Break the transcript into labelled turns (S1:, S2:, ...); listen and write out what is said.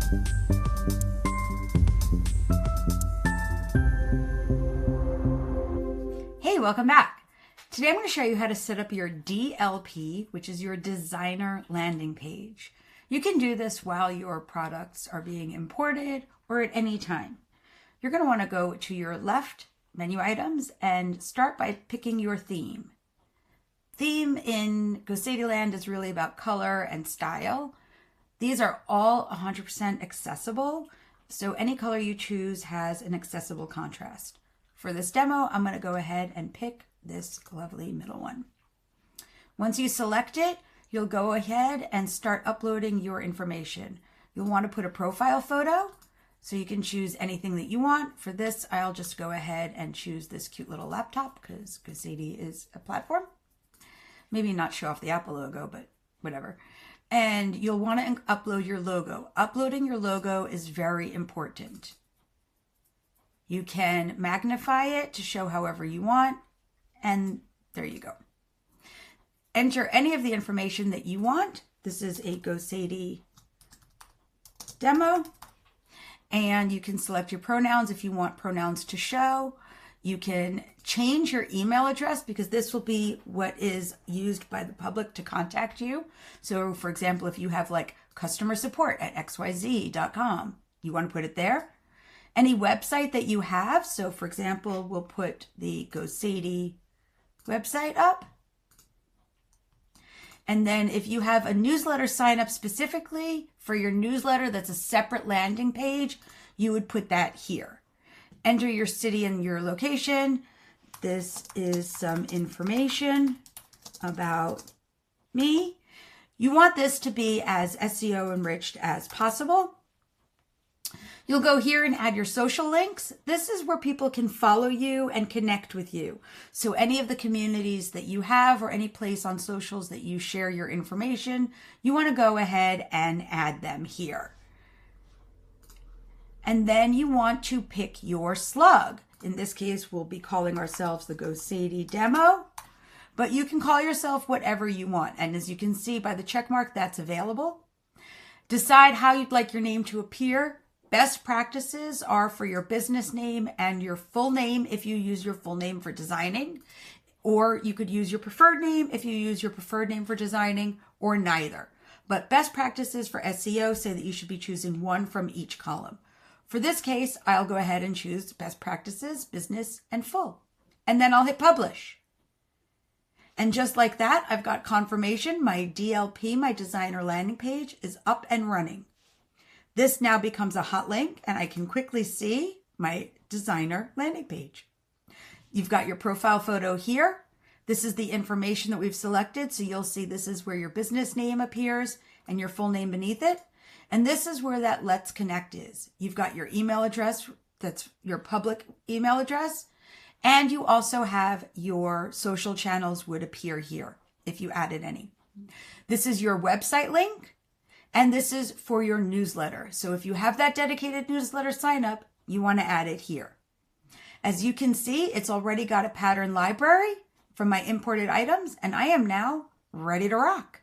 S1: Hey, welcome back. Today I'm going to show you how to set up your DLP, which is your designer landing page. You can do this while your products are being imported or at any time. You're going to want to go to your left menu items and start by picking your theme. Theme in GoSadi Land is really about color and style. These are all 100% accessible, so any color you choose has an accessible contrast. For this demo, I'm going to go ahead and pick this lovely middle one. Once you select it, you'll go ahead and start uploading your information. You'll want to put a profile photo, so you can choose anything that you want. For this, I'll just go ahead and choose this cute little laptop because GoSadi is a platform. Maybe not show off the Apple logo, but whatever. And you'll want to upload your logo. Uploading your logo is very important. You can magnify it to show however you want, and there you go. Enter any of the information that you want. This is a GoSadi demo, and you can select your pronouns if you want pronouns to show. You can change your email address because this will be what is used by the public to contact you. So for example, if you have like customer support at xyz.com, you want to put it there. Any website that you have, so for example, we'll put the GoSadi website up. And then if you have a newsletter sign up specifically for your newsletter that's a separate landing page, you would put that here. Enter your city and your location. This is some information about me. You want this to be as SEO enriched as possible. You'll go here and add your social links. This is where people can follow you and connect with you. So any of the communities that you have or any place on socials that you share your information, you want to go ahead and add them here. And then you want to pick your slug. In this case, we'll be calling ourselves the GoSadi demo, but you can call yourself whatever you want. And as you can see by the check mark, that's available. Decide how you'd like your name to appear. Best practices are for your business name and your full name if you use your full name for designing, or you could use your preferred name if you use your preferred name for designing, or neither. But best practices for SEO say that you should be choosing one from each column. For this case, I'll go ahead and choose best practices, business, and full. And then I'll hit publish. And just like that, I've got confirmation. My DLP, my designer landing page, is up and running. This now becomes a hot link and I can quickly see my designer landing page. You've got your profile photo here. This is the information that we've selected. So you'll see this is where your business name appears and your full name beneath it. And this is where that Let's Connect is. You've got your email address, that's your public email address. And you also have your social channels would appear here if you added any. This is your website link. And this is for your newsletter. So if you have that dedicated newsletter sign up, you want to add it here. As you can see, it's already got a pattern library from my imported items, and I am now ready to rock.